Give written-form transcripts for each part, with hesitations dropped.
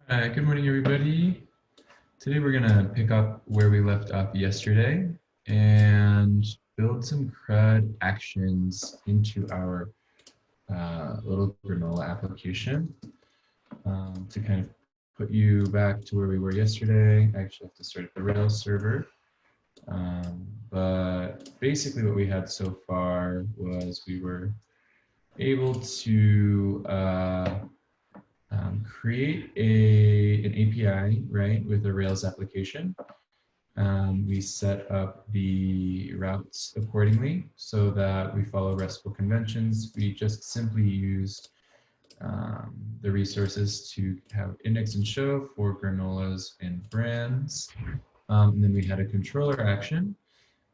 Good morning, everybody. Today we're gonna pick up where we left off yesterday and build some CRUD actions into our little granola application to kind of put you back to where we were yesterday. I actually have to start at the Rails server. But basically what we had so far was we were able to create an API, right, with a Rails application. We set up the routes accordingly so that we follow RESTful conventions. We just simply used the resources to have index and show for granolas and brands. And then we had a controller action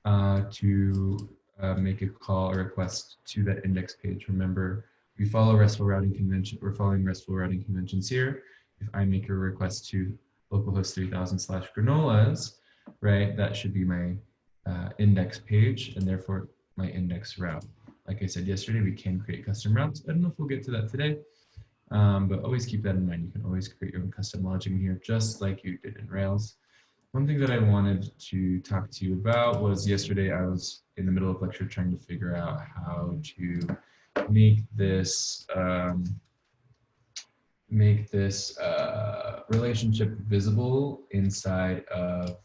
to make a call or request to that index page. Remember, we follow RESTful routing convention. We're following RESTful routing conventions here. If I make a request to localhost 3000/granolas, right, that should be my index page and therefore my index route. Like I said yesterday, we can create custom routes. I don't know if we'll get to that today, but always keep that in mind. You can always create your own custom logic in here, just like you did in Rails. One thing that I wanted to talk to you about was yesterday I was in the middle of lecture trying to figure out how to make this relationship visible inside of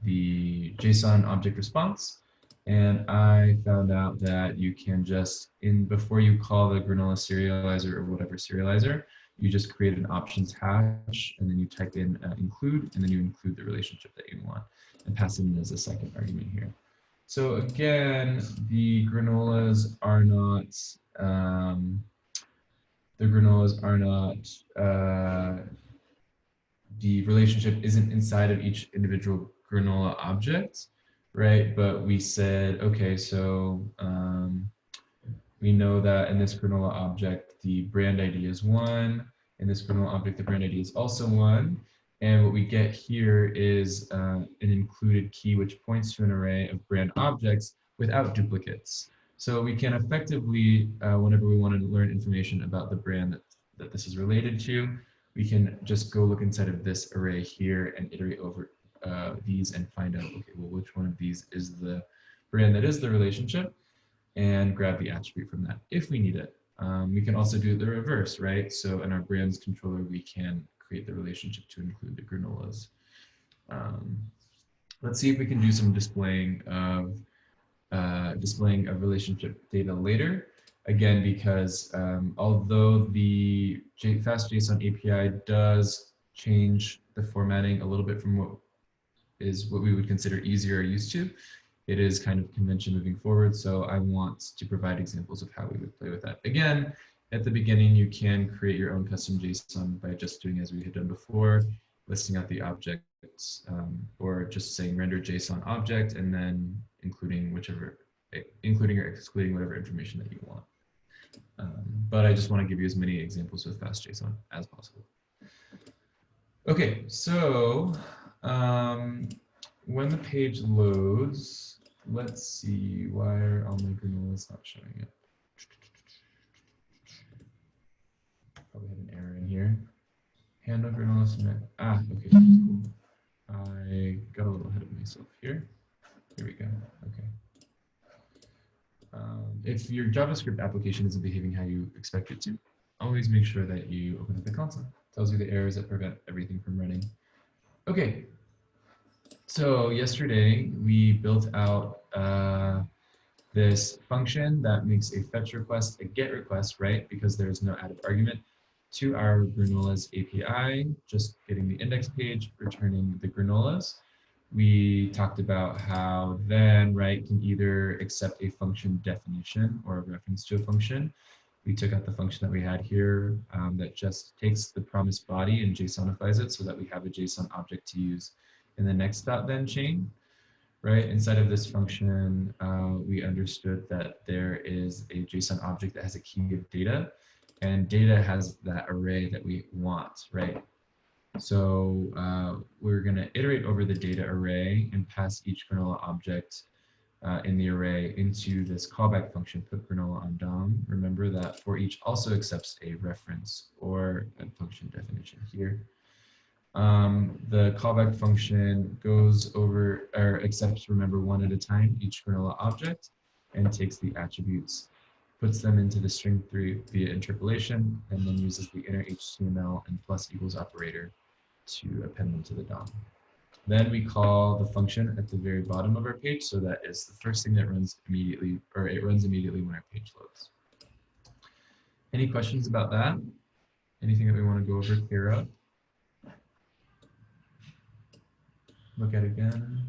the JSON object response. And I found out that you can just, before you call the granola serializer or whatever serializer, you just create an options hash and then you type in include, and then you include the relationship that you want and pass it in as a second argument here. So again, the granolas are not, the relationship isn't inside of each individual granola object, right? But we said, okay, so we know that in this granola object, the brand ID is 1. In this granola object, the brand ID is also 1. And what we get here is an included key which points to an array of brand objects without duplicates. So we can effectively, whenever we want to learn information about the brand that this is related to, we can just go look inside of this array here and iterate over these and find out, okay, well, which one of these is the brand that is the relationship, and grab the attribute from that if we need it. We can also do the reverse, right? So in our brands controller, we can create the relationship to include the granolas. Let's see if we can do some displaying of relationship data later. Again, because although the FastJSON API does change the formatting a little bit from what we would consider easier or used to, it is kind of convention moving forward. So I want to provide examples of how we would play with that. Again, at the beginning, you can create your own custom JSON by just doing as we had done before, listing out the objects, or just saying render JSON object and then including or excluding whatever information that you want. But I just want to give you as many examples with FastJSON as possible. Okay, so when the page loads, let's see, why are all my granolas not showing it? Probably have an error in here. Handle granola submit. Ah, okay, cool. I got a little ahead of myself here. Here we go. Okay. If your JavaScript application isn't behaving how you expect it to, always make sure that you open up the console. It tells you the errors that prevent everything from running. Okay. So yesterday we built out this function that makes a fetch request, a get request, right? Because there's no added argument to our granolas API, just getting the index page, returning the granolas. We talked about how then, right, can either accept a function definition or a reference to a function. We took out the function that we had here that just takes the promised body and JSONifies it so that we have a JSON object to use in the next .then chain, right? Inside of this function, we understood that there is a JSON object that has a key of data, and data has that array that we want, right? So we're going to iterate over the data array and pass each granola object in the array into this callback function, put granola on DOM. Remember, remember that for each also accepts a reference or a function definition here. The callback function goes over or accepts, remember, one at a time each granola object and takes the attributes, puts them into the string via interpolation, and then uses the inner HTML and plus equals operator to append them to the DOM. Then we call the function at the very bottom of our page, so that is the first thing that runs immediately, or it runs immediately when our page loads. Any questions about that? Anything that we want to go over, clear up? Look at it again.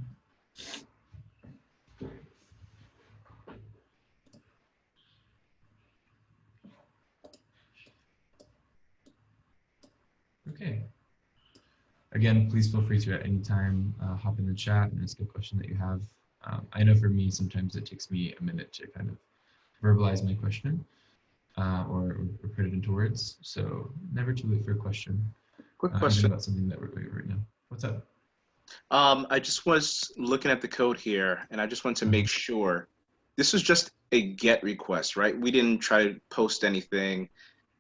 Okay. Again, please feel free to at any time hop in the chat and ask a question that you have. I know for me, sometimes it takes me a minute to kind of verbalize my question or put it into words. So never too late for a question. Quick question about something that we're going over right now. What's up? I just was looking at the code here, and I just wanted to make sure this was just a GET request, right? We didn't try to post anything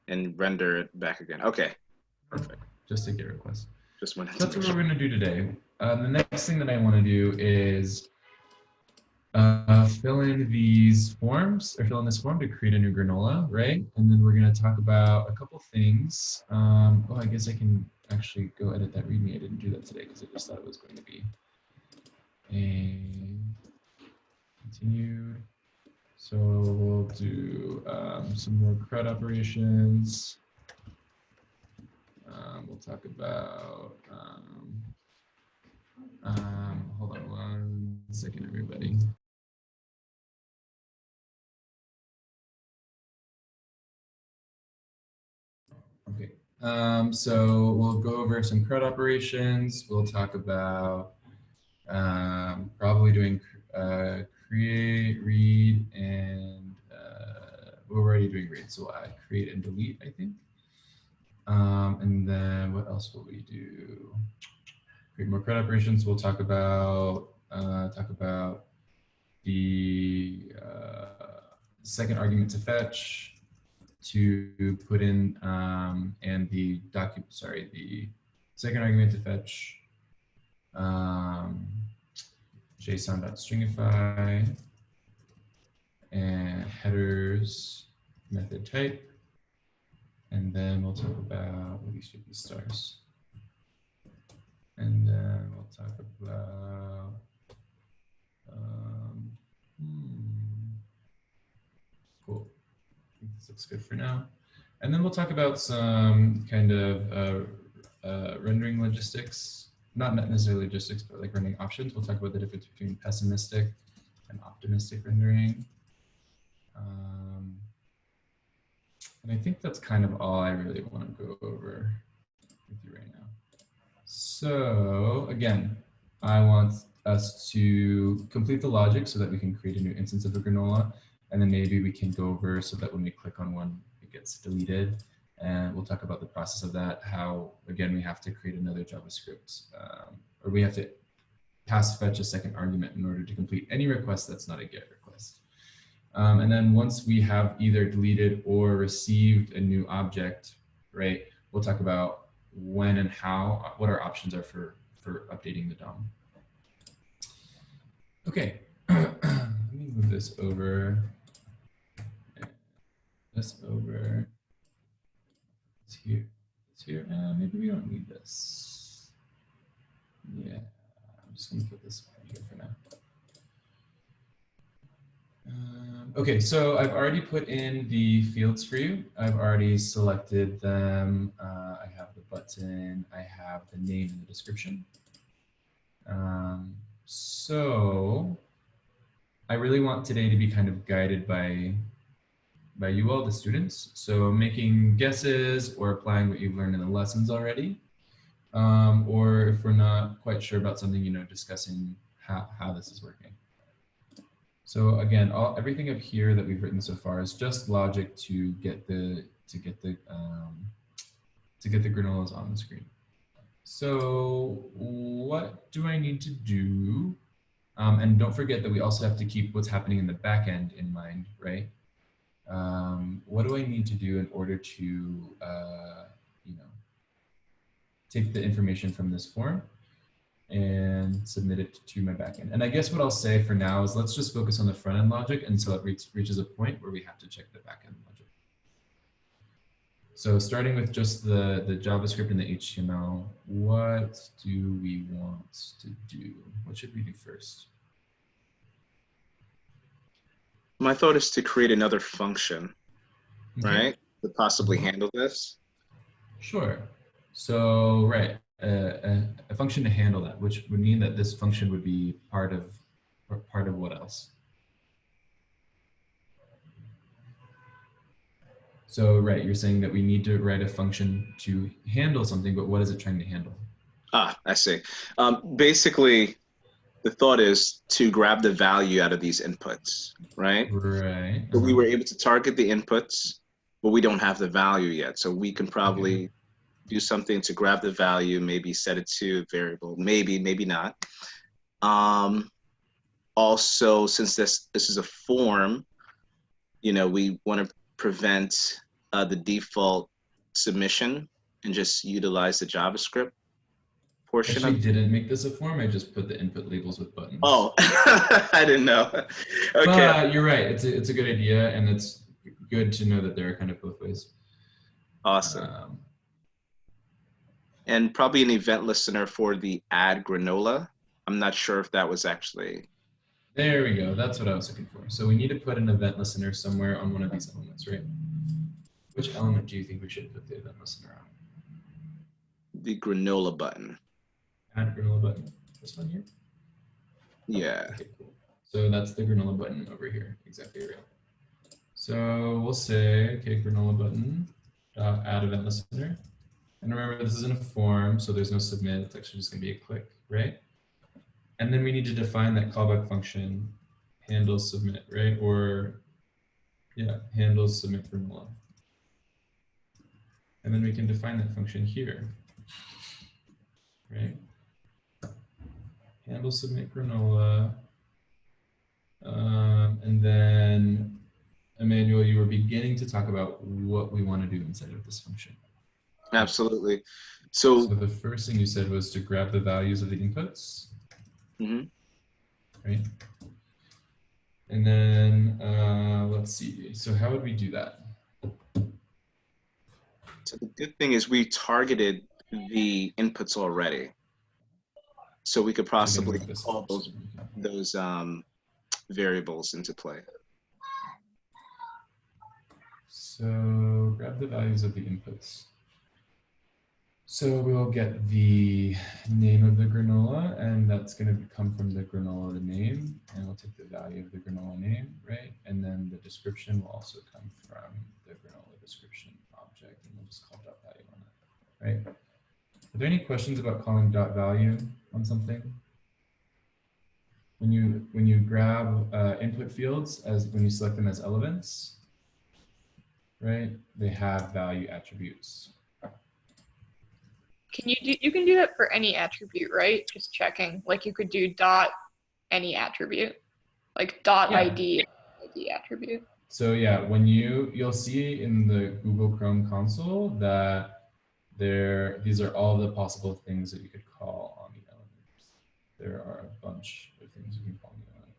and render it back again. Okay, perfect. Just a GET request. Just wanted to That's what we're going to do today. The next thing that I want to do is fill in these forms, or fill in this form to create a new granola, right? And then we're going to talk about a couple things. Oh, I guess I can actually go edit that README. I didn't do that today because I just thought it was going to be a continued. So we'll do some more CRUD operations. We'll talk about, hold on one second, everybody. Okay, so we'll go over some CRUD operations. We'll talk about probably doing create, read, and we're already doing read, so we'll add create and delete, I think. And then what else will we do? Create more CRUD operations. We'll talk about the second argument to fetch, to put in, and the second argument to fetch JSON.stringify and headers method type. And then we'll talk about, what these should be stars. And then we'll talk about, cool. I think this looks good for now. And then we'll talk about some kind of rendering logistics, not necessarily logistics, but like rendering options. We'll talk about the difference between pessimistic and optimistic rendering. And I think that's kind of all I really want to go over with you right now. So again, I want us to complete the logic so that we can create a new instance of a granola. And then maybe we can go over so that when we click on one, it gets deleted. And we'll talk about the process of that, how, again, we have to create another JavaScript, or we have to pass fetch a second argument in order to complete any request that's not a GET request. And then once we have either deleted or received a new object, right, we'll talk about when and how, what our options are for updating the DOM. Okay, let me move this over. This over. It's here. It's here. Maybe we don't need this. Yeah, I'm just going to put this here for now. Okay, so I've already put in the fields for you. I've already selected them. I have the button. I have the name and the description. So I really want today to be kind of guided by you all, the students. So making guesses or applying what you've learned in the lessons already. Or if we're not quite sure about something, you know, discussing how this is working. So again, everything up here that we've written so far is just logic to get the granolas on the screen. So what do I need to do? And don't forget that we also have to keep what's happening in the back end in mind, right? What do I need to do in order to, you know, take the information from this form and submit it to my backend. And I guess what I'll say for now is let's just focus on the front end logic until it reaches a point where we have to check the backend logic. So starting with just the JavaScript and the HTML, what do we want to do? What should we do first? My thought is to create another function, Okay. right, to possibly handle this. Sure. So, right, a function to handle that, which would mean that this function would be part of what else? So, right, you're saying that we need to write a function to handle something, but what is it trying to handle? Ah, I see. Basically, the thought is to grab the value out of these inputs, right? Right. But we were able to target the inputs, but we don't have the value yet. So we can probably do something to grab the value, maybe set it to a variable, maybe not. Also, since this is a form, you know, we want to prevent the default submission and just utilize the JavaScript portion Actually of. didn't make this a form. I just put the input labels with buttons. Oh, I didn't know. Okay. But you're right. It's a good idea, and it's good to know that there are kind of both ways. Awesome. And probably an event listener for the add granola. I'm not sure if that was actually. There we go. That's what I was looking for. So we need to put an event listener somewhere on one of these elements, right? Which element do you think we should put the event listener on? The granola button. Add granola button. This one here? Yeah. Okay, cool. So that's the granola button over here. Exactly right. So we'll say, okay, granola button, add event listener. And remember, this isn't a form, so there's no submit. It's actually just going to be a click, right? And then we need to define that callback function handles submit, right? Or, yeah, handles submit granola. And then we can define that function here, right? Handle submit granola. And then, Emmanuel, you were beginning to talk about what we want to do inside of this function. Absolutely. So the first thing you said was to grab the values of the inputs. Right? And then let's see. So how would we do that? So the good thing is we targeted the inputs already. So we could possibly call those variables into play. So grab the values of the inputs. So we'll get the name of the granola, and that's going to come from the granola name, and we'll take the value of the granola name, right? And then the description will also come from the granola description object, and we'll just call dot value on that, right? Are there any questions about calling dot value on something? When you grab input fields, when you select them as elements, right? They have value attributes. You can do that for any attribute, right? Just checking. Like you could do dot any attribute, like dot ID attribute. So yeah, when you'll see in the Google Chrome console that these are all the possible things that you could call on the elements. There are a bunch of things you can call on the element.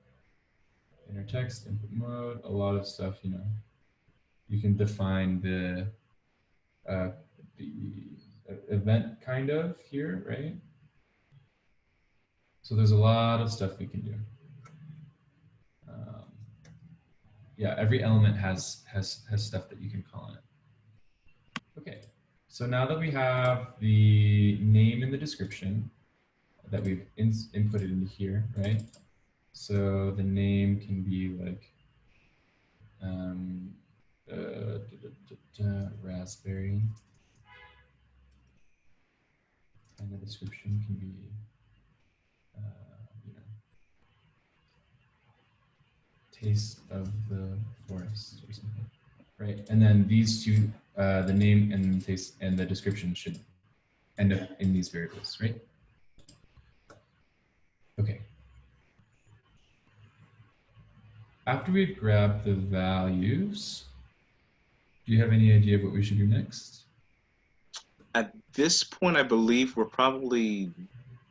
Inner text, input mode, a lot of stuff. You know, you can define the event kind of here, right? So there's a lot of stuff we can do. Yeah, every element has stuff that you can call in it. Okay, so now that we have the name and the description that we've inputted into here, right? So the name can be like raspberry. And the description can be, you know, taste of the forest or something, right? And then these two, the name and taste and the description should end up in these variables, right? Okay. After we've grabbed the values, do Do you have any idea of what we should do next? At this point, I believe we're probably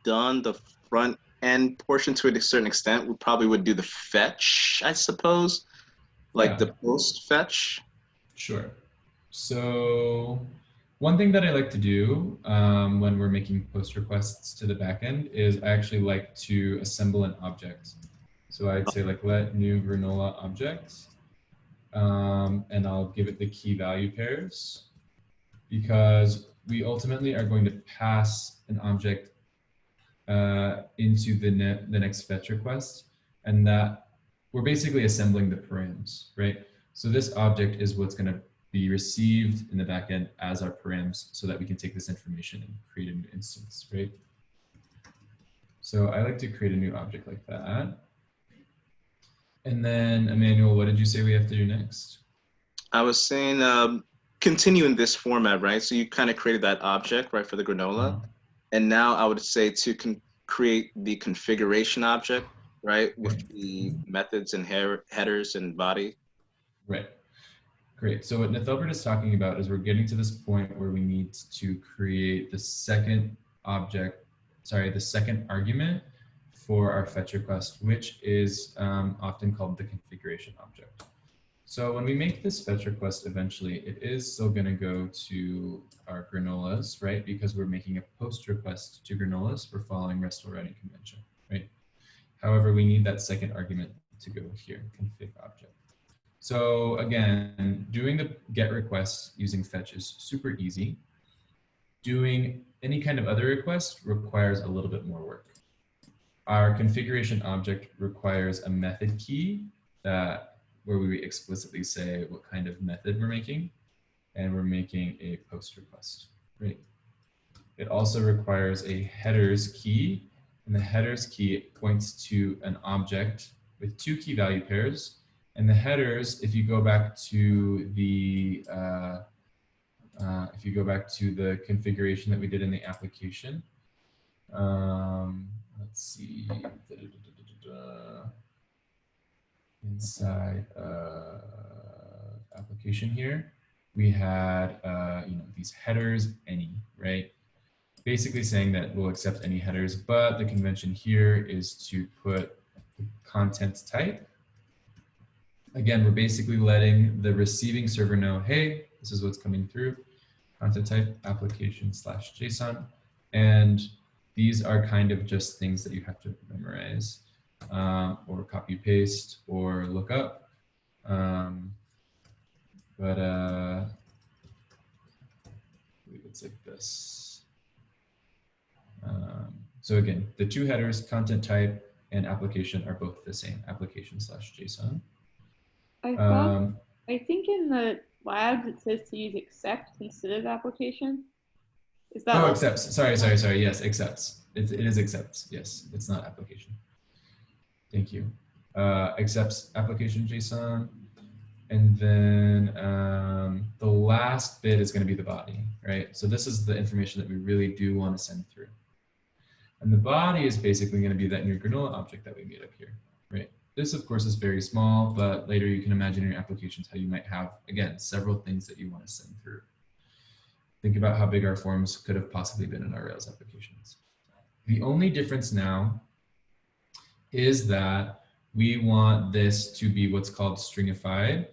done the front end portion to a certain extent. We probably would do the fetch, I suppose, like Yeah. the post fetch. Sure. So one thing that I like to do when we're making post requests to the backend is I actually like to assemble an object. So I'd say like let new granola object, and I'll give it the key value pairs, because we ultimately are going to pass an object into the next fetch request, and that we're basically assembling the params, right? So this object is what's going to be received in the backend as our params, so that we can take this information and create a new instance, right? So I like to create a new object like that. And then Emmanuel, what did you say we have to do next? I was saying continue in this format, right? So you kind of created that object, right, for the granola. And now I would say to create the configuration object, right, with the methods and headers and body. Right. Great. So what Nethelbert is talking about is we're getting to this point where we need to create the second object, sorry, the second argument for our fetch request, which is often called the configuration object. So when we make this fetch request, eventually it is still going to go to our granolas, right? Because we're making a post request to granolas. We're following RESTful routing convention, right? However, we need that second argument to go here, config object. So again, doing the get request using fetch is super easy. Doing any kind of other request requires a little bit more work. Our configuration object requires a method key where we explicitly say what kind of method we're making, and we're making a post request. Great. It also requires a headers key, and the headers key points to an object with two key value pairs. And the headers, if you go back to the configuration that we did in the application, let's see, inside application here, we had these headers any, right? Basically saying that we'll accept any headers, but the convention here is to put the content type. Again, we're basically letting the receiving server know, hey, this is what's coming through, content type application/JSON. And these are kind of just things that you have to memorize or copy paste or look up. It's like this. So again, the two headers, content type and application, are both the same, application/JSON. I think in the labs it says to use accept instead of application. Is that? Oh, accepts. Sorry. Yes, accepts. It is accepts. Yes, it's not application. Thank you. Accepts application JSON. And then the last bit is going to be the body, right? So this is the information that we really do want to send through. And the body is basically going to be that new granola object that we made up here, right? This, of course, is very small, but later you can imagine in your applications how you might have, again, several things that you want to send through. Think about how big our forms could have possibly been in our Rails applications. The only difference now is that we want this to be what's called stringified,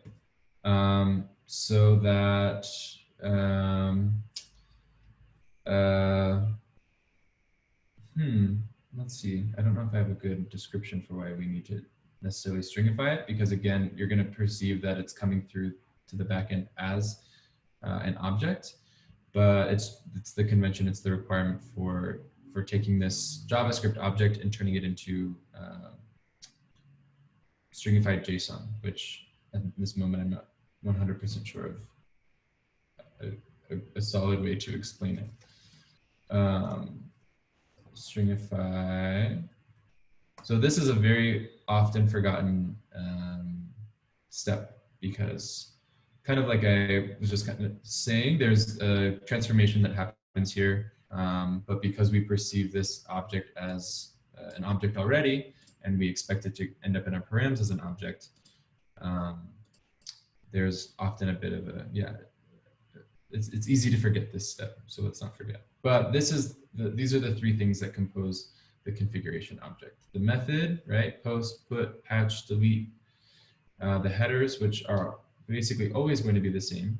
so that let's see. I don't know if I have a good description for why we need to necessarily stringify it, because again, you're going to perceive that it's coming through to the backend as an object, but it's the convention, it's the requirement for taking this JavaScript object and turning it into stringified JSON, which at this moment I'm not 100% sure of a solid way to explain it. Stringify. So this is a very often forgotten step, because kind of like I was just kind of saying, there's a transformation that happens here, but because we perceive this object as an object already, and we expect it to end up in our params as an object, there's often a bit of a, it's easy to forget this step, so let's not forget. But these are the three things that compose the configuration object. The method, right? Post, put, patch, delete. The headers, which are basically always going to be the same.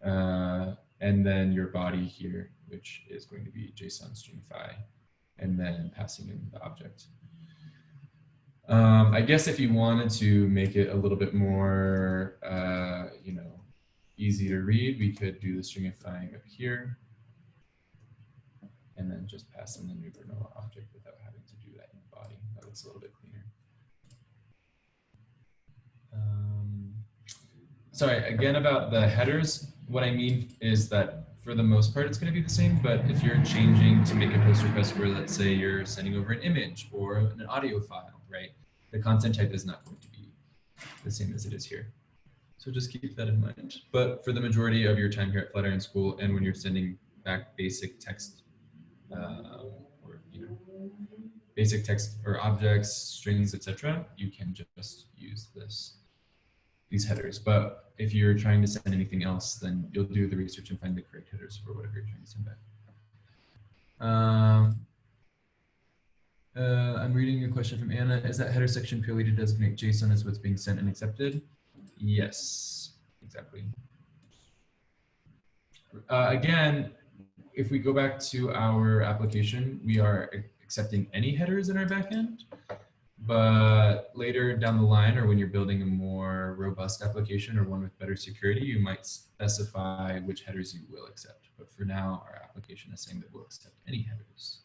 And then your body here, which is going to be JSON stringify, and then passing in the object. I guess if you wanted to make it a little bit more, easy to read, we could do the stringifying up here, and then just pass in the new Granola object without having to do that in the body. That looks a little bit cleaner. Sorry, again about the headers, what I mean is that for the most part, it's going to be the same, but if you're changing to make a post request where, let's say, you're sending over an image or an audio file, right? The content type is not going to be the same as it is here. So just keep that in mind. But for the majority of your time here at Flatiron School, and when you're sending back basic text, basic text or objects, strings, etc., you can just use these headers. But if you're trying to send anything else, then you'll do the research and find the correct headers for whatever you're trying to send back. I'm reading a question from Anna. Is that header section purely to designate JSON as what's being sent and accepted? Yes, exactly. Again, if we go back to our application, we are accepting any headers in our backend. But later down the line, or when you're building a more robust application or one with better security, you might specify which headers you will accept. But for now, our application is saying that we'll accept any headers.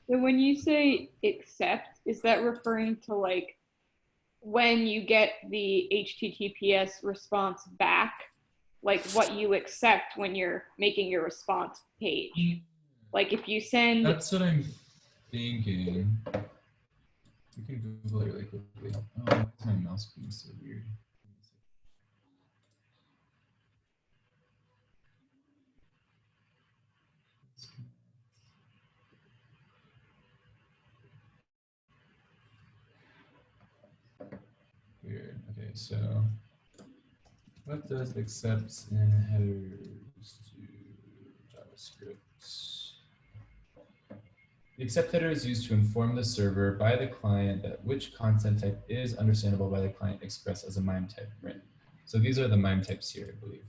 So when you say accept, is that referring to like when you get the HTTPS response back, like what you accept when you're making your response page? Like if you send... That's what I'm thinking. You can Google it really quickly. Oh, why is my mouse being so weird? Weird. Okay, so what does accepts in headers to JavaScript? The accept header is used to inform the server by the client that which content type is understandable by the client expressed as a MIME type, right? So these are the MIME types here, I believe.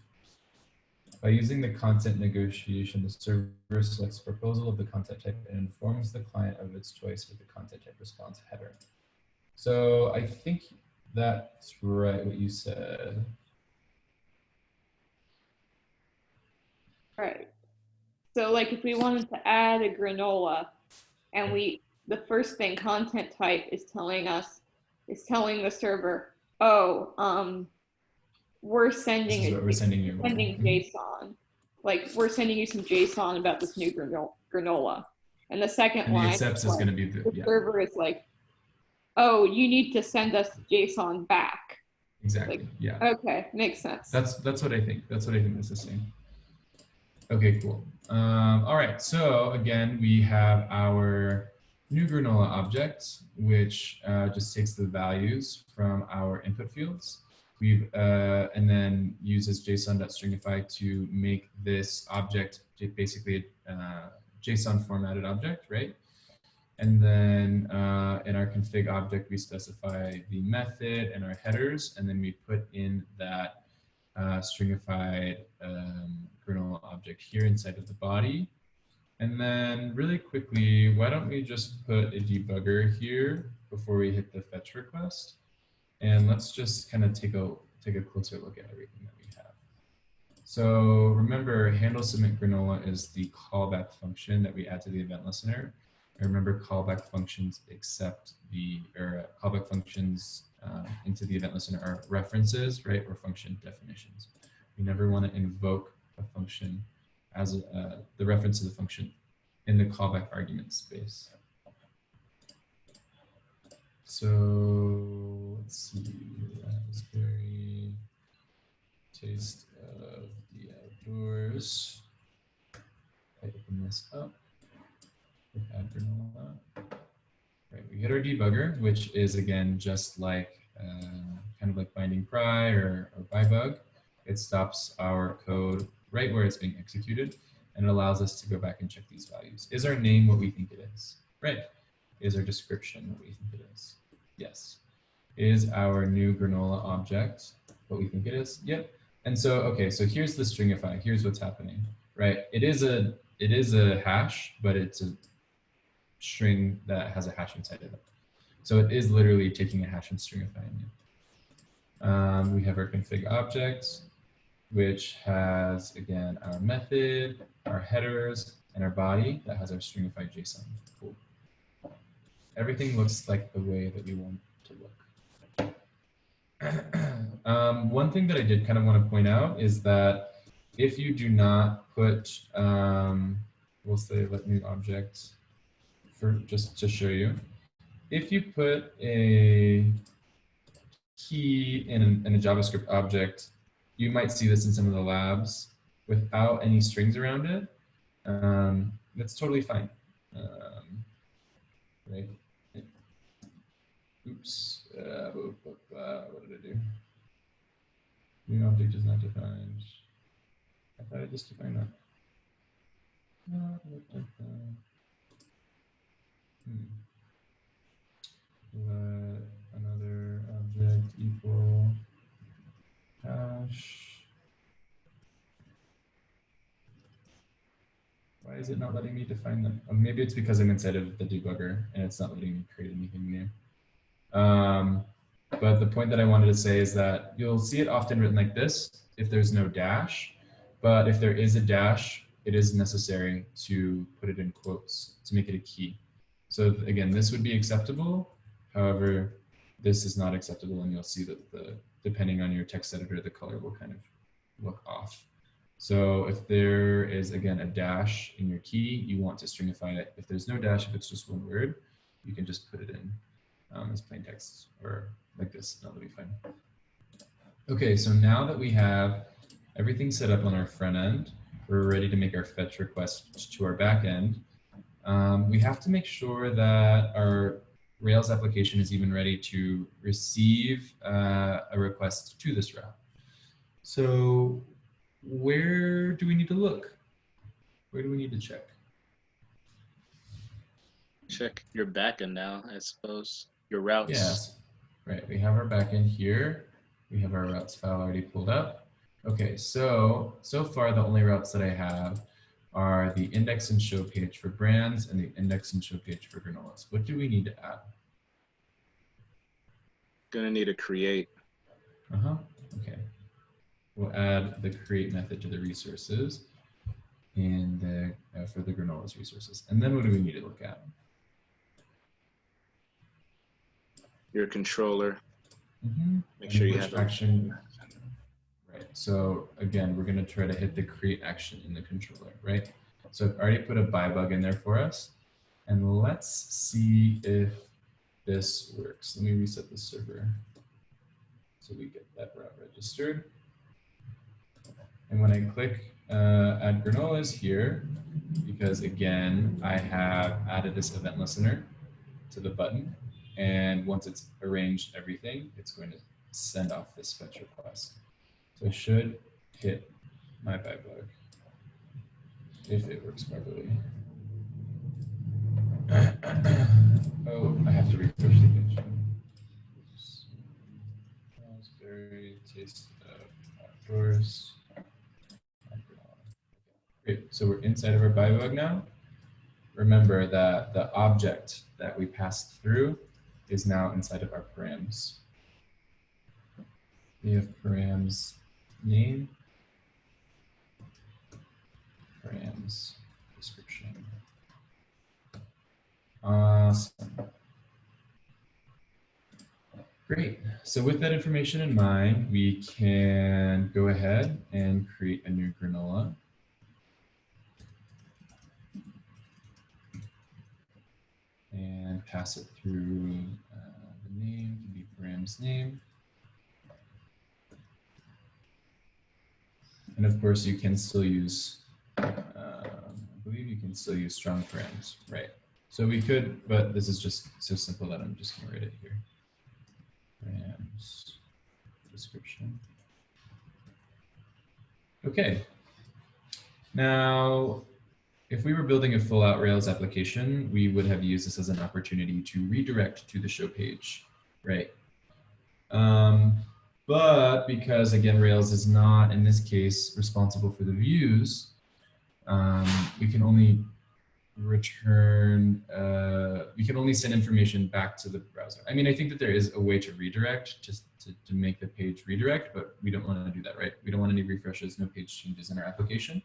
By using the content negotiation, the server selects proposal of the content type and informs the client of its choice with the content type response header. So I think that's right, what you said. Right. So like if we wanted to add a granola, and the first thing content type is telling the server, oh, we're sending JSON. Like we're sending you some JSON about this new granola. And the second line, the accepts is going to be the server is like, oh, you need to send us JSON back. Exactly. Like, yeah. Okay, makes sense. That's what I think. That's what I think this is saying. Okay, cool. All right, so again, we have our new granola object, which just takes the values from our input fields. And then uses JSON.stringify to make this object basically a JSON formatted object, right? And then in our config object, we specify the method and our headers, and then we put in that stringified granola object here inside of the body. And then really quickly, why don't we just put a debugger here before we hit the fetch request? And let's just kind of take a closer look at everything that we have. So remember, handle submit granola is the callback function that we add to the event listener. And remember, callback functions callback functions into the event listener are references, right, or function definitions. We never want to invoke a function as the reference to the function in the callback argument space. So let's see, raspberry, taste of the outdoors. I open this up. Add granola. Right, we hit our debugger, which is again just like kind of of like binding pry or bybug, it stops our code right where it's being executed, and it allows us to go back and check these values. Is our name what we think it is? Right. Is our description what we think it is? Yes. Is our new granola object what we think it is? Yep. And so, okay, so here's the stringify. Here's what's happening, right? It is a hash, but it's a string that has a hash inside of it. So it is literally taking a hash and stringifying it. We have our config object, which has, again, our method, our headers, and our body that has our stringify JSON. Cool. Everything looks like the way that we want to look. One thing that I did kind of want to point out is that if you do not put, we'll say let new object, for just to show you, if you put a key in a JavaScript object, you might see this in some of the labs without any strings around it. That's totally fine, right? Oops, what did I do? New object is not defined. I thought I just defined that. Let another object equal hash. Why is it not letting me define them? Oh, maybe it's because I'm inside of the debugger and it's not letting me create anything new. But the point that I wanted to say is that you'll see it often written like this if there's no dash, but if there is a dash, it is necessary to put it in quotes to make it a key. So again, this would be acceptable. However, this is not acceptable, and you'll see that depending on your text editor, the color will kind of look off. So if there is, again, a dash in your key, you want to stringify it. If there's no dash, if it's just one word, you can just put it in as plain text or like this, that'll be fine. Okay, so now that we have everything set up on our front end, we're ready to make our fetch request to our back end. We have to make sure that our Rails application is even ready to receive a request to this route. So where do we need to look? Where do we need to check? Check your backend now, I suppose. Your routes. Yes, right. We have our backend here. We have our routes file already pulled up. Okay, so far the only routes that I have are the index and show page for brands and the index and show page for granolas. What do we need to add? Gonna need a create. Okay. We'll add the create method to the resources and for the granolas resources. And then what do we need to look at? Your controller. Make and sure you have action. Right. So again, we're going to try to hit the create action in the controller, right? So I've already put a bybug in there for us. And let's see if this works. Let me reset the server so we get that route registered. And when I click add granolas here, because again, I have added this event listener to the button. And once it's arranged everything, it's going to send off this fetch request. So I should hit my bybug if it works properly. Oh, I have to refresh the page. Raspberry taste of outdoors. Great, so we're inside of our bybug now. Remember that the object that we passed through is now inside of our params. We have params name, params description. Awesome. Great. So with that information in mind, we can go ahead and create a new granola. And pass it through the name to be params name. And of course, you can still use, I believe you can still use strong params, right? So we could, but this is just so simple that I'm just gonna write it here. Params description. Okay. Now, if we were building a full out Rails application, we would have used this as an opportunity to redirect to the show page, right? But because again, Rails is not, in this case, responsible for the views, we can only return, we can only send information back to the browser. I mean, I think that there is a way to redirect, just to make the page redirect, but we don't want to do that, right? We don't want any refreshes, no page changes in our application.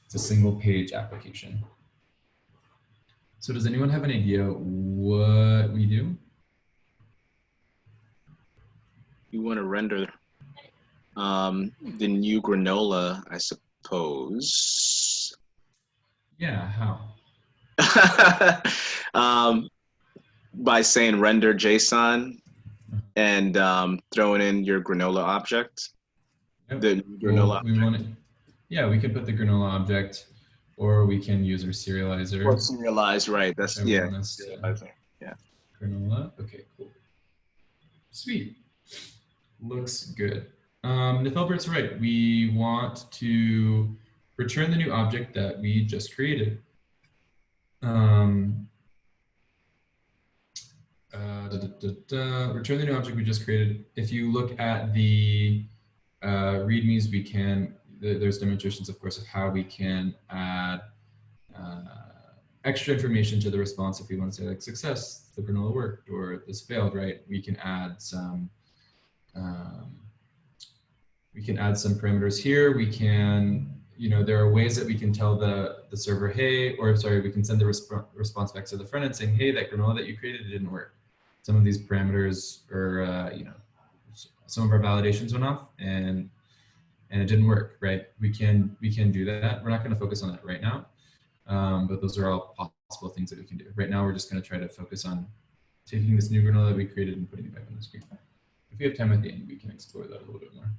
It's a single page application. So does anyone have an idea what we do? You want to render the new granola, I suppose. Yeah, how? By saying render JSON and throwing in your granola object. Yep. The granola we want it. Yeah, we could put the granola object, or we can use our serializer. Or serialize, right? That's yeah. Yeah. Granola. Okay, cool. Sweet. Looks good. Nithelbert's right. We want to return the new object that we just created. Return the new object we just created. If you look at the readmes, we can, there's demonstrations, of course, of how we can add extra information to the response. If we want to say like success, the granola worked, or this failed, right? We can add some parameters here. We can, you know, there are ways that we can tell the server, hey, or sorry, we can send the response back to the front end saying, hey, that granola that you created, it didn't work. Some of these parameters are, you know, some of our validations went off and it didn't work, right? We can do that. We're not going to focus on that right now, but those are all possible things that we can do. Right now, we're just going to try to focus on taking this new granola that we created and putting it back on the screen. If we have time at the end, we can explore that a little bit more.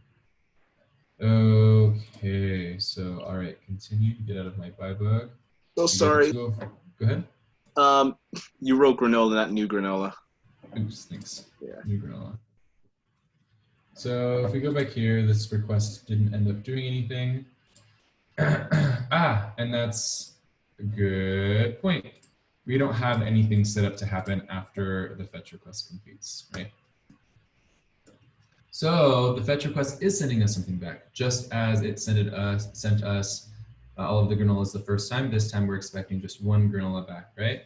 Okay, so all right, continue to get out of my bybug. So sorry. Go ahead. You wrote granola, not new granola. Oops, thanks. Yeah. New granola. So if we go back here, this request didn't end up doing anything. And that's a good point. We don't have anything set up to happen after the fetch request completes, right? So the fetch request is sending us something back, just as it sent us all of the granolas the first time. This time we're expecting just one granola back, right?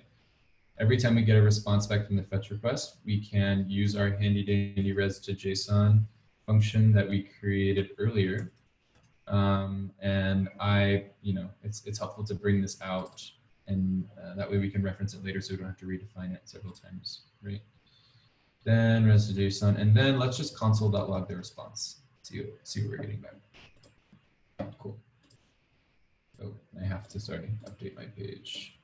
Every time we get a response back from the fetch request, we can use our handy dandy res to JSON function that we created earlier. And you know, it's helpful to bring this out, and that way we can reference it later so we don't have to redefine it several times, right? Then res to JSON, and then let's just console.log the response. See what we're getting back. Cool. Oh, I have to update my page.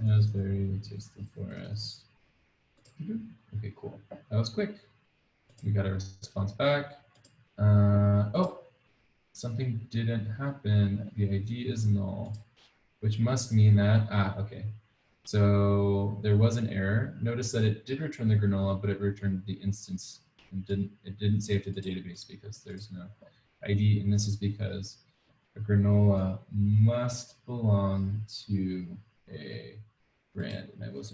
Raspberry tasty forest. Okay, cool. That was quick. We got a response back. Oh, something didn't happen. The ID is null, which must mean that, okay. So there was an error. Notice that it did return the granola, but it returned the instance and it didn't save to the database because there's no ID. And this is because a granola must belong to a brand, and I forgot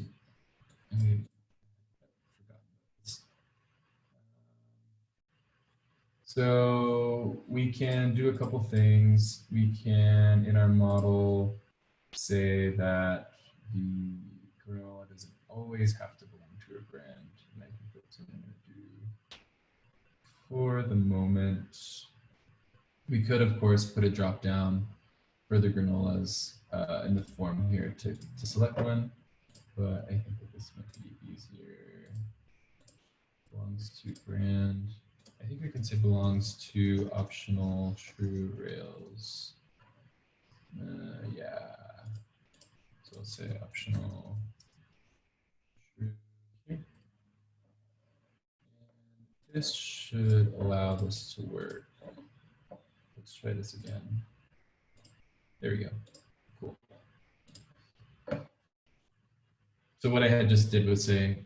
this. So we can do a couple things. We can, in our model, say that the granola doesn't always have to belong to a brand, and I think that's what I'm going to do for the moment. We could, of course, put a drop down for the granolas in the form here to select one, but I think that this might be easier. Belongs to brand. I think we can say belongs to optional true Rails. Yeah. So I'll say optional true here. And this should allow this to work. Let's try this again. There we go. Cool. So what I had just did was say,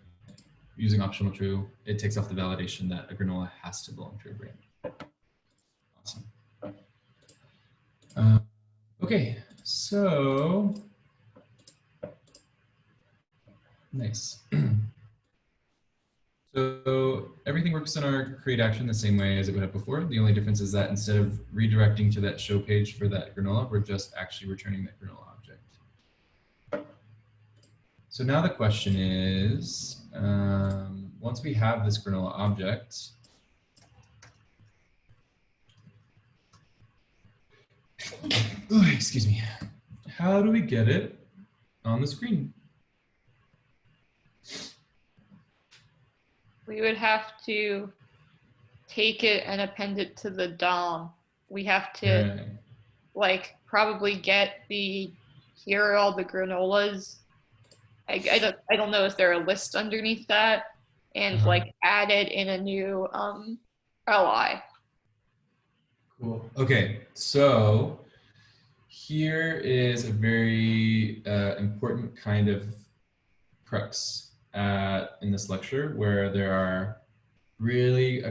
using optional true, it takes off the validation that a granola has to belong to a brand. Awesome. Okay, so nice. So everything works in our create action the same way as it would have before. The only difference is that instead of redirecting to that show page for that granola, we're just actually returning that granola object. So now the question is, once we have this granola object, excuse me, how do we get it on the screen? We would have to take it and append it to the DOM. We have to Right. like probably get the, here are all the granolas. I don't know, is there a list underneath that? And like add it in a new LI. Cool. Okay, so here is a very important kind of crux in this lecture, where there are really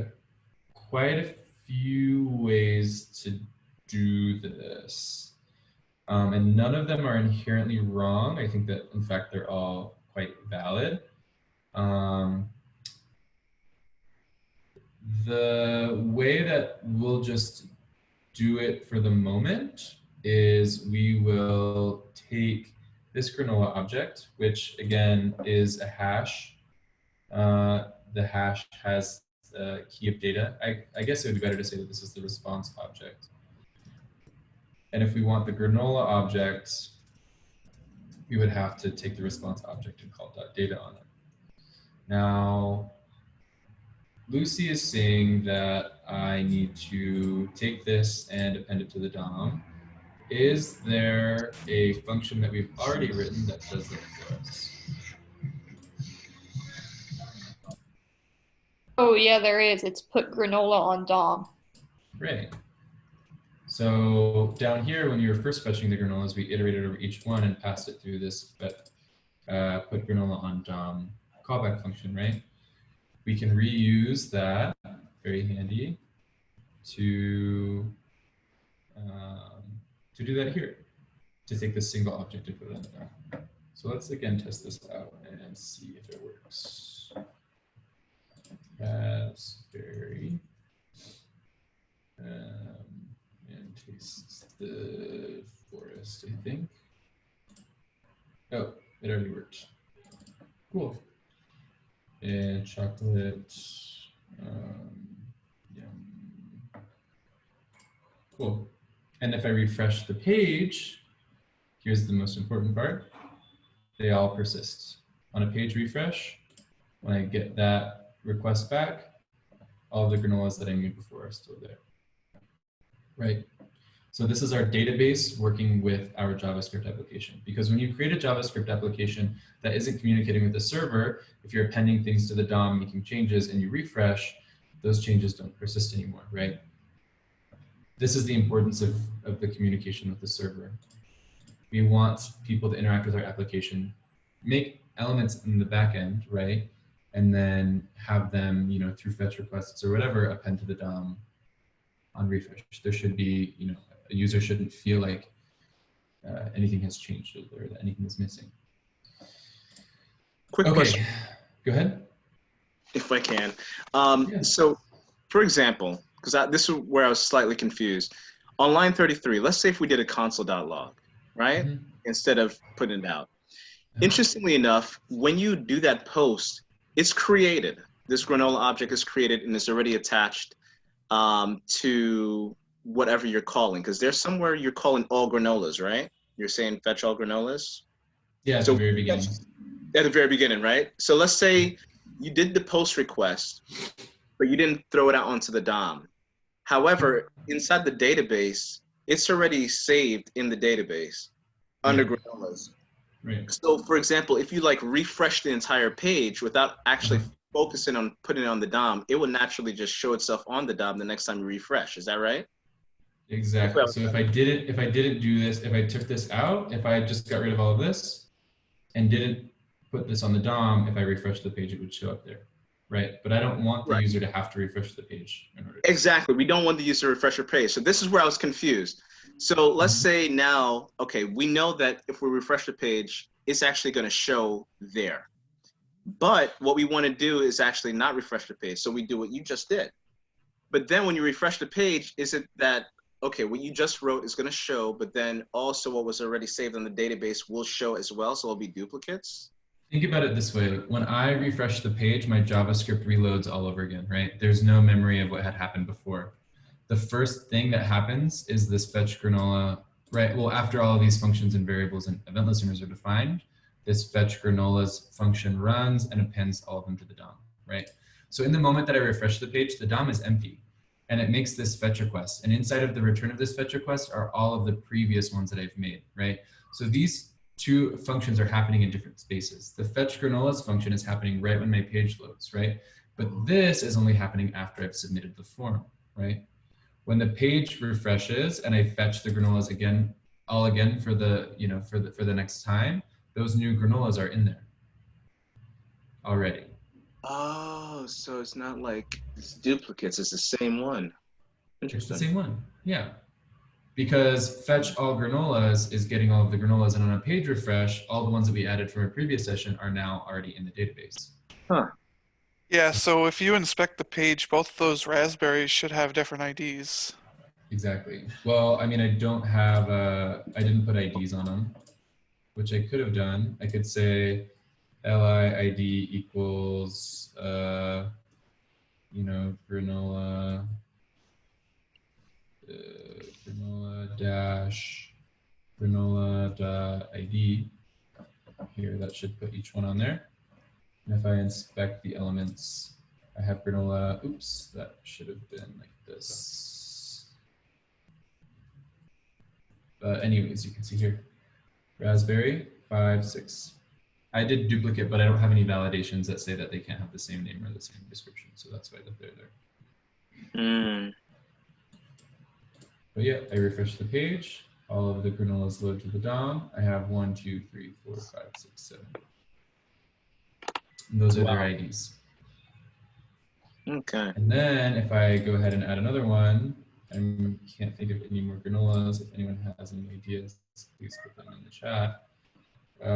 quite a few ways to do this. And none of them are inherently wrong. I think that, in fact, they're all quite valid. The way that we'll just do it for the moment is we will take this granola object, which again is a hash. The hash has a key of data. I guess it would be better to say that this is the response object. And if we want the granola object, we would have to take the response object and call .data on it. Now, Lucy is saying that I need to take this and append it to the DOM. Is there a function that we've already written that does that for us? Oh yeah, there is. It's put granola on DOM. Right. So down here, when you were first fetching the granolas, we iterated over each one and passed it through this put granola on DOM callback function, right? We can reuse that, very handy, to do that here, to take this single object and put it on the DOM. So let's again test this out and see if it works. Raspberry, and taste the forest, I think. Oh, it already worked. Cool. And chocolate, yum. Cool. And if I refresh the page, here's the most important part. They all persist. On a page refresh, when I get that request back, all of the granolas that I made before are still there. Right. So this is our database working with our JavaScript application. Because when you create a JavaScript application that isn't communicating with the server, if you're appending things to the DOM, making changes, and you refresh, those changes don't persist anymore, right? This is the importance of the communication with the server. We want people to interact with our application, make elements in the backend, right? And then have them, you know, through fetch requests or whatever, append to the DOM on refresh. There should be, you know, a user shouldn't feel like anything has changed or that anything is missing. Quick question. Go ahead. If I can. Yeah. So, for example, because this is where I was slightly confused. On line 33, let's say if we did a console.log, right? Mm-hmm. Instead of putting it out. Interestingly enough, when you do that post, it's created. This granola object is created and it's already attached to whatever you're calling. Because there's somewhere you're calling all granolas, right? You're saying fetch all granolas? Yeah, at the very beginning. At the very beginning, right? So let's say you did the post request, but you didn't throw it out onto the DOM. However, inside the database, it's already saved in the database under granolas. Right. So for example, if you like refresh the entire page without actually focusing on putting it on the DOM, it will naturally just show itself on the DOM the next time you refresh. Is that right? Exactly. So if I didn't do this, if I took this out, if I just got rid of all of this and didn't put this on the DOM, if I refresh the page, it would show up there, right? But I don't want the Right. user to have to refresh the page in order to Exactly. We don't want the user to refresh your page. So this is where I was confused. So let's say now, okay, we know that if we refresh the page, it's actually going to show there. But what we want to do is actually not refresh the page. So we do what you just did. But then when you refresh the page, is it that, okay, what you just wrote is going to show, but then also what was already saved in the database will show as well. So it'll be duplicates. Think about it this way. When I refresh the page, my JavaScript reloads all over again, right? There's no memory of what had happened before. The first thing that happens is this fetch granola, right? Well, after all of these functions and variables and event listeners are defined, this fetch granolas function runs and appends all of them to the DOM, right? So in the moment that I refresh the page, the DOM is empty and it makes this fetch request. And inside of the return of this fetch request are all of the previous ones that I've made, right? So these two functions are happening in different spaces. The fetch granolas function is happening right when my page loads, right? But this is only happening after I've submitted the form, right? When the page refreshes and I fetch the granolas again, all again for the, you know, for the next time, those new granolas are in there already. Oh, so it's not like it's duplicates, it's the same one. It's Interesting. the same one, yeah. Because fetch all granolas is getting all of the granolas, and on a page refresh, all the ones that we added from a previous session are now already in the database. Huh. Yeah, so if you inspect the page, both those raspberries should have different IDs. Exactly. Well, I mean, I don't have, I didn't put IDs on them, which I could have done. I could say li ID equals, you know, granola, granola-ID. Here, that should put each one on there. And if I inspect the elements, I have granola, oops, that should have been like this. But anyways, you can see here, raspberry, 5, 6. I did duplicate, but I don't have any validations that say that they can't have the same name or the same description. So that's why they're there. Mm. But yeah, I refresh the page. All of the granolas load to the DOM. I have 1, 2, 3, 4, 5, 6, 7. And those are their IDs. Okay. And then if I go ahead and add another one, I can't think of any more granolas. If anyone has any ideas, please put them in the chat. We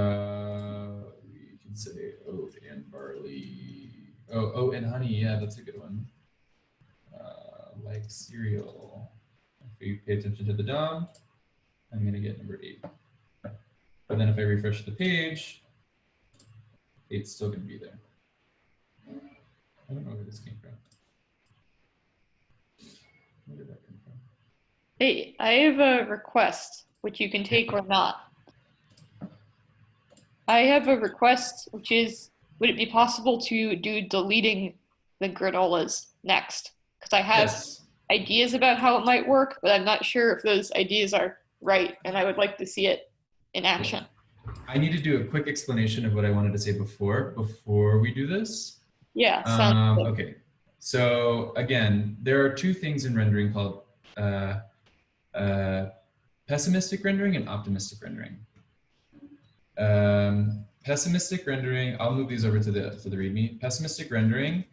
can say oat and barley. Oh, oat and honey. Yeah, that's a good one. Like cereal. If you pay attention to the DOM, I'm going to get number 8. But then if I refresh the page, 8's still going to be there. I don't know where this came from. Where did that come from? Hey, I have a request, which you can take or not. I have a request, which is, would it be possible to do deleting the granolas next? Because I have Yes. ideas about how it might work, but I'm not sure if those ideas are right, and I would like to see it in action. I need to do a quick explanation of what I wanted to say before we do this. Yeah, sounds good. Okay, so again, there are two things in rendering called pessimistic rendering and optimistic rendering. Pessimistic rendering, I'll move these over to the README. Pessimistic rendering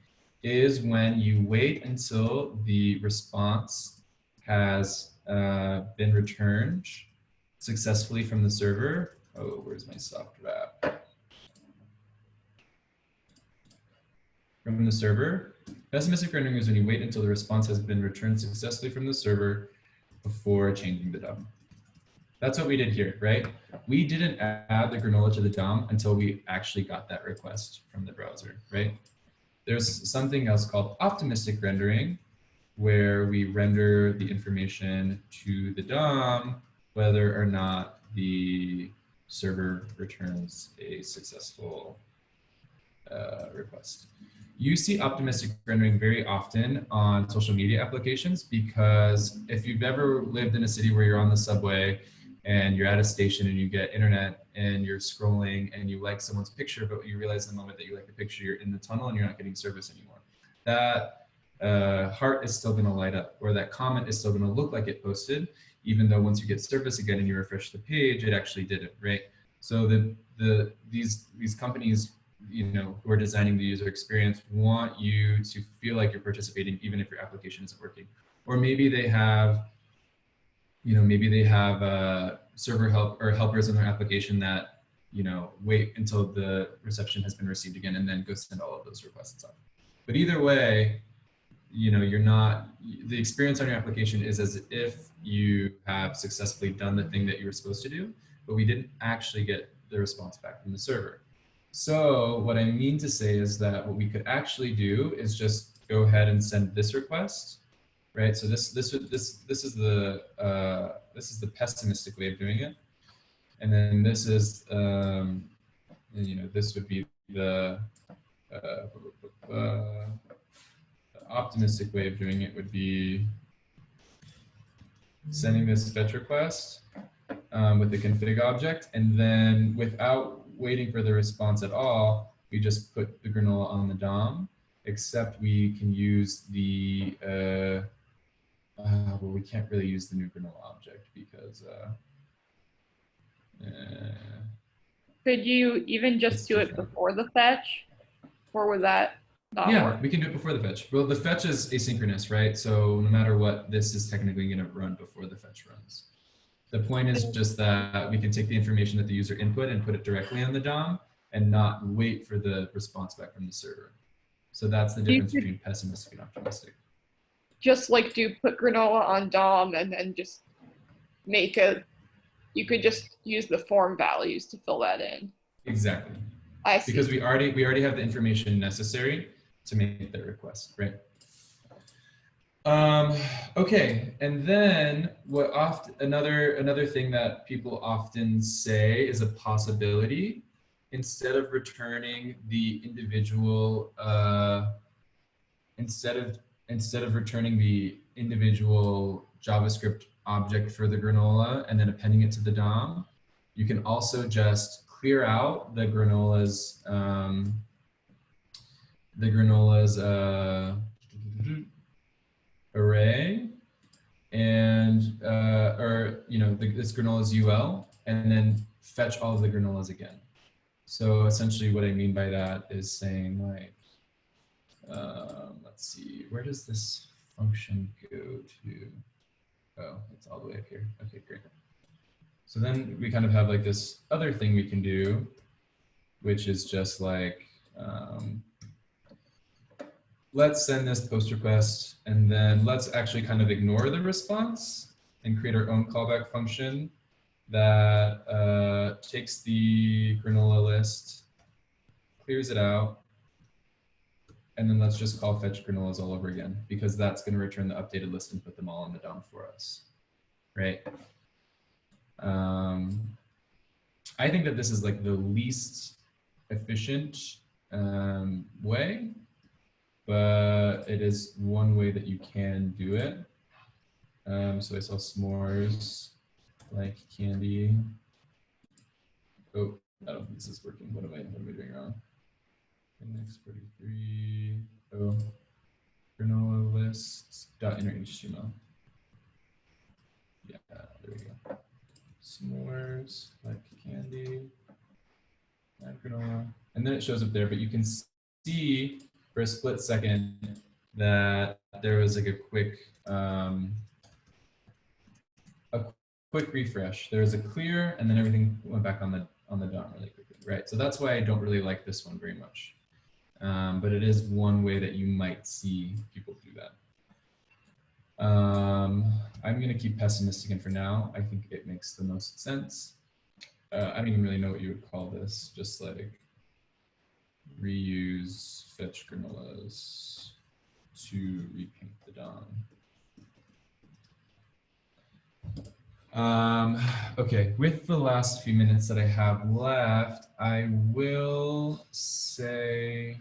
is when you wait until the response has been returned successfully from the server. Oh, where's my soft wrap? From the server. Pessimistic rendering is when you wait until the response has been returned successfully from the server before changing the DOM. That's what we did here, right? We didn't add the granola to the DOM until we actually got that request from the browser, right? There's something else called optimistic rendering, where we render the information to the DOM, whether or not the server returns a successful request. You see optimistic rendering very often on social media applications, because if you've ever lived in a city where you're on the subway and you're at a station and you get internet and you're scrolling and you like someone's picture, but you realize the moment that you like the picture, you're in the tunnel and you're not getting service anymore. That heart is still gonna light up, or that comment is still gonna look like it posted, even though once you get service again and you refresh the page, it actually didn't, right? So these companies, who are designing the user experience want you to feel like you're participating, even if your application isn't working. Or maybe they have, server help or helpers in their application that, wait until the reception has been received again and then go send all of those requests off. But either way, the experience on your application is as if you have successfully done the thing that you were supposed to do, but we didn't actually get the response back from the server. So what I mean to say is that what we could actually do is just go ahead and send this request, right? So this is the pessimistic way of doing it, and then this is this would be the optimistic way of doing it would be sending this fetch request with the config object, and then without waiting for the response at all, we just put the granola on the DOM, except we can use the, well, we can't really use the new granola object because, Could you even just do it before the fetch? Or would that not yeah, work? we can do it before the fetch. Well, the fetch is asynchronous, right? So no matter what, this is technically going to run before the fetch runs. The point is just that we can take the information that the user input and put it directly on the DOM and not wait for the response back from the server. So that's the difference between pessimistic and optimistic. Just like put granola on DOM and then just make you could just use the form values to fill that in. Exactly. I see. Because we already have the information necessary to make that request, right? Okay, and then another thing that people often say is a possibility. Instead of returning the individual, instead of returning the individual JavaScript object for the granola and then appending it to the DOM, you can also just clear out the granola's array and this granola's UL, and then fetch all of the granolas again. So essentially what I mean by that is saying like, let's see, where does this function go to? Oh, it's all the way up here. Okay, great. So then we kind of have like this other thing we can do, which is just like, let's send this post request, and then let's actually kind of ignore the response and create our own callback function that takes the granola list, clears it out, and then let's just call fetch granolas all over again, because that's going to return the updated list and put them all in the DOM for us, right? I think that this is like the least efficient way, but it is one way that you can do it. So I saw s'mores, like candy. Oh, I don't think this is working. What am I doing wrong? Index 43. Oh, granola lists dot inner HTML. Yeah, there we go. S'mores, like candy, add granola, and then it shows up there. But you can see for a split second that there was like a quick refresh. There was a clear, and then everything went back on the DOM really quickly, right? So that's why I don't really like this one very much. But it is one way that you might see people do that. I'm going to keep pessimistic in for now. I think it makes the most sense. I don't even really know what you would call this. Just like reuse fetch granolas to repaint the DOM. Okay, with the last few minutes that I have left, I will say,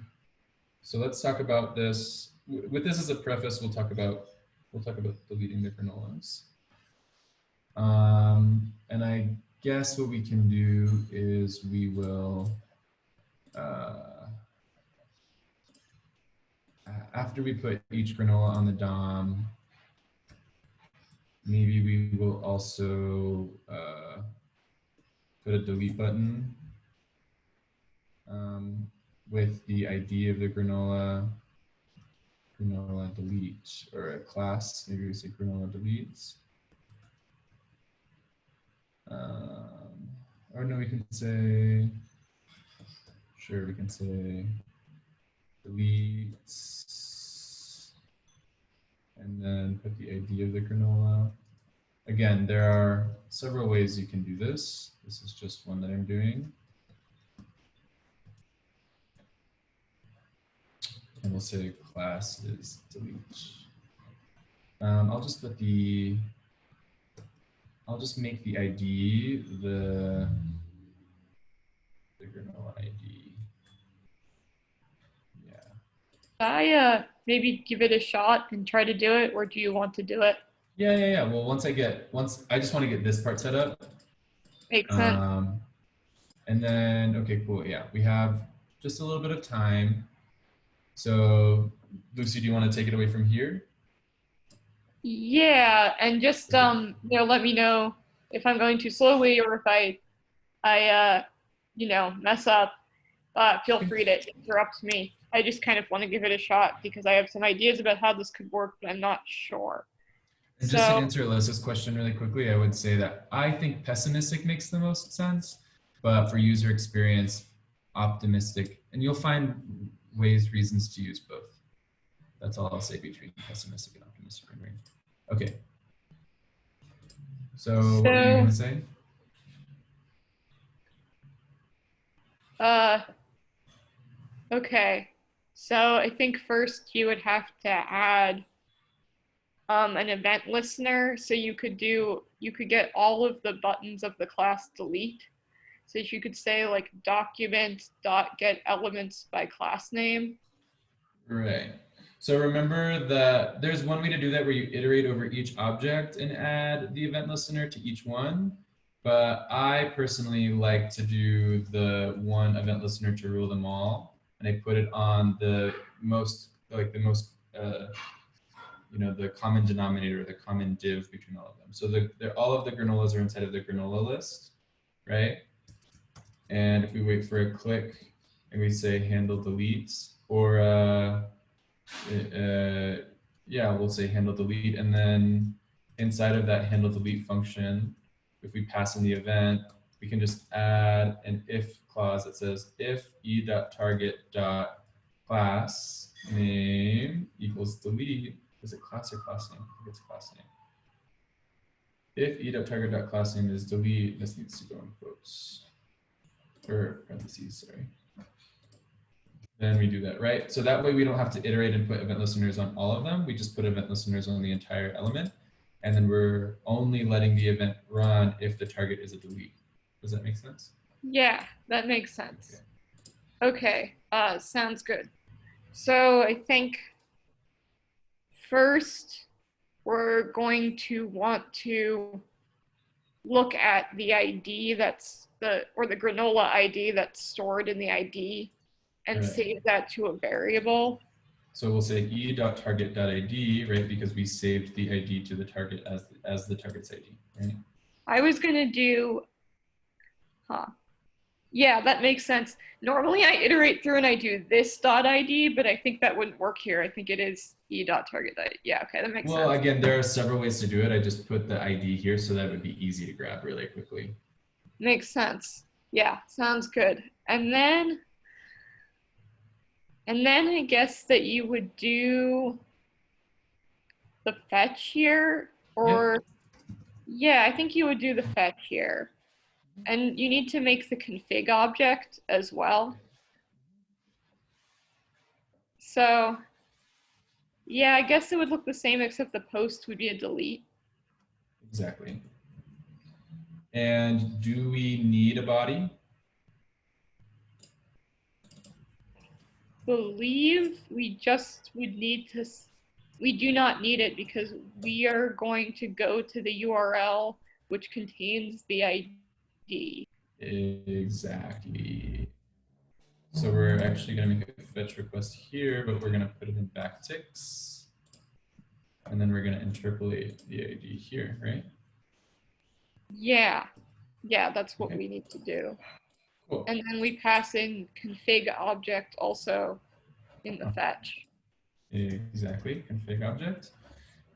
so let's talk about this. With this as a preface, we'll talk about deleting the granolas. And I guess what we can do is we will, after we put each granola on the DOM, maybe we will also put a delete button with the ID of the granola delete, or a class, maybe we say granola deletes. Or no, we can say, sure, we can say deletes, and then put the ID of the granola. Again, there are several ways you can do this. This is just one that I'm doing. And we'll say class is delete. I'll just make the ID the granola ID. Yeah. I maybe give it a shot and try to do it, or do you want to do it? Yeah. Well, once I just want to get this part set up. Makes sense. And then, okay, cool. Yeah, we have just a little bit of time. So, Lucy, do you want to take it away from here? Yeah, and just let me know if I'm going too slowly or if I mess up. Feel free to interrupt me. I just kind of want to give it a shot because I have some ideas about how this could work, but I'm not sure. And just to answer Alyssa's question really quickly, I would say that I think pessimistic makes the most sense, but for user experience, optimistic, and you'll find reasons to use both. That's all I'll say between pessimistic and optimistic rendering. Okay. So what were you gonna say? Okay. So I think first you would have to add an event listener. So you could get all of the buttons of the class delete. So you could say like document.getElements by class name. Right. So remember that there's one way to do that where you iterate over each object and add the event listener to each one. But I personally like to do the one event listener to rule them all. And I put it on the common denominator, the common div between all of them. So all of the granolas are inside of the granola list, right? And if we wait for a click and we say handle deletes, or we'll say handle delete, and then inside of that handle delete function, if we pass in the event, we can just add an if clause that says if e.target.class name equals delete. Is it class or class name? I think it's class name. If e.target.class name is delete, this needs to go in quotes or parentheses, sorry. Then we do that, right? So that way we don't have to iterate and put event listeners on all of them. We just put event listeners on the entire element. And then we're only letting the event run if the target is a delete. Does that make sense? Yeah, that makes sense. Okay, sounds good. So I think first we're going to want to look at the ID the granola ID that's stored in the ID and save that to a variable. So we'll say e.target.id, right? Because we saved the ID to the target as the target's ID, right? I was gonna do, yeah, that makes sense. Normally I iterate through and I do this.id, but I think that wouldn't work here. I think it is e.target.id. Yeah, okay, that makes sense. Well, again, there are several ways to do it. I just put the ID here so that it would be easy to grab really quickly. Makes sense. Yeah, sounds good. And then I guess that you would do the fetch here, or yeah, I think you would do the fetch here. And you need to make the config object as well. So yeah, I guess it would look the same except the post would be a delete. Exactly. And do we need a body? Believe we just would need to, we do not need it because we are going to go to the URL which contains the ID. Exactly. So we're actually going to make a fetch request here, but we're going to put it in backticks. And then we're going to interpolate the ID here, right? Yeah. Yeah, that's what Okay. we need to do. Cool. And then we pass in config object also in the Oh. fetch. Exactly, config object.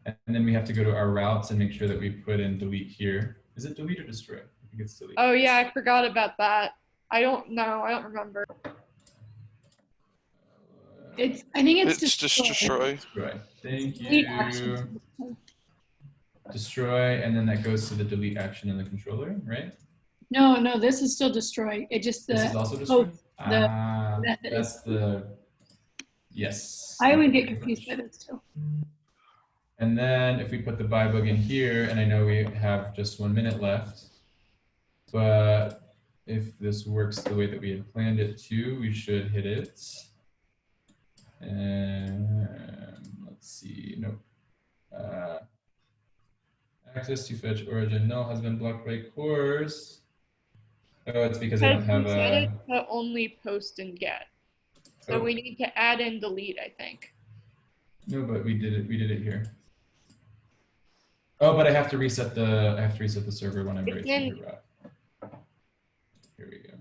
And then we have to go to our routes and make sure that we put in delete here. Is it delete or destroy? I think it's delete. Oh yeah, I forgot about that. I don't know. I don't remember. I think it's It's just destroy. Destroy. Thank delete you. action. Destroy, and then that goes to the delete action in the controller, right? No, this is still destroy. It just This is the also destroy? the Ah, method that's is. the, yes. I would get Thank you very confused by much. this too. And then if we put the buy bug in here, and I know we have just 1 minute left, but if this works the way that we had planned it to, we should hit it. And let's see, nope. Access to fetch origin null has been blocked by cores. Oh, it's because I don't Because have we set it a. to only post and get. So Oh. we need to add in delete, I think. No, but we did it. We did it here. Oh, but I have to reset the. I have to reset the server when I'm ready It's to in- do route. Here we go.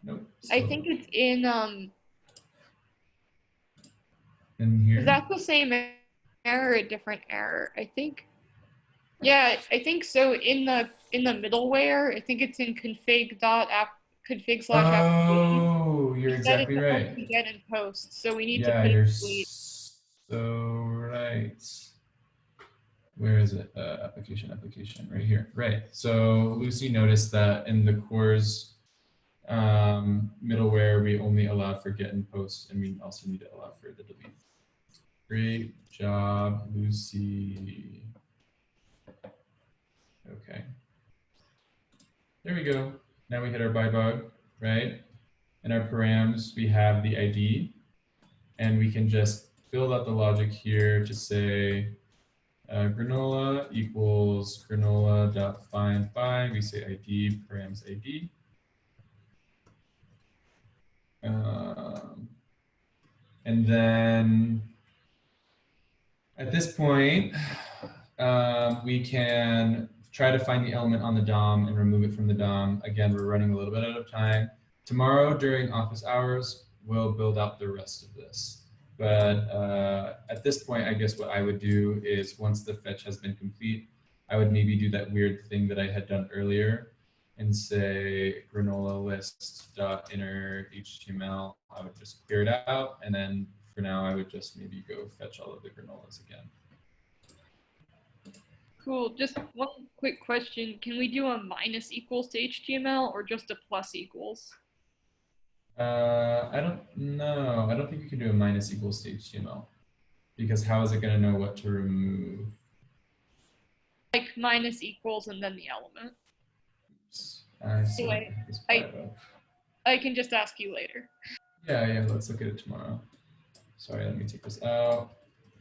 Nope. I still think not. it's in In here. is that the same error or a different error? I think. Yeah, I think so. In the middleware, I think it's in config/application. Oh, you're We set it exactly to right. only get and post, so we need to Yeah, put you're delete. so right. Where is it? Application, right here. Right. So Lucy noticed that in the cores middleware, we only allowed for get and post, and we also need to allow for the delete. Great job, Lucy. Okay. There we go. Now we hit our buy bug, right? In our params, we have the ID, and we can just build out the logic here to say granola equals granola.find by, we say ID, params ID. And then at this point, we can try to find the element on the DOM and remove it from the DOM. Again, we're running a little bit out of time. Tomorrow during office hours, we'll build out the rest of this. But at this point, I guess what I would do is once the fetch has been complete, I would maybe do that weird thing that I had done earlier and say granola list.inner HTML. I would just clear it out. And then for now, I would just maybe go fetch all of the granolas again. Cool. Just one quick question. Can we do a minus equals to HTML or just a plus equals? I don't know. I don't think you can do a minus equals to HTML because how is it going to know what to remove? Like minus equals and then the element. Oops. I see. Anyway, This bug. I can just ask you later. Yeah, let's look at it tomorrow. Sorry, let me take this out.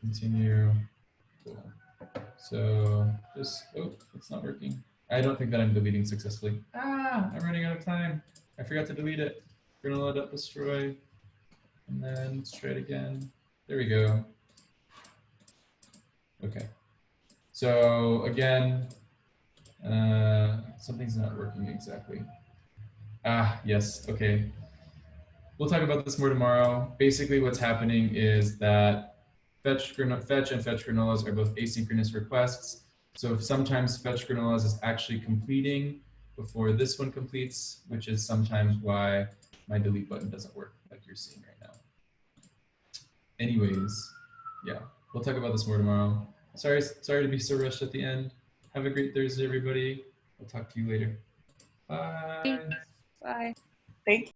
Continue. Cool. So just, oh, it's not working. I don't think that I'm deleting successfully. Ah, I'm running out of time. I forgot to delete it. Granola.destroy. And then let's try it again. There we go. Okay. So again, something's not working exactly. Ah, yes, okay. We'll talk about this more tomorrow. Basically what's happening is that fetch and fetch granolas are both asynchronous requests. So if sometimes fetch granolas is actually completing before this one completes, which is sometimes why my delete button doesn't work like you're seeing right now. Anyways, yeah, we'll talk about this more tomorrow. Sorry to be so rushed at the end. Have a great Thursday, everybody. I'll talk to you later. Bye. Bye. Thank you.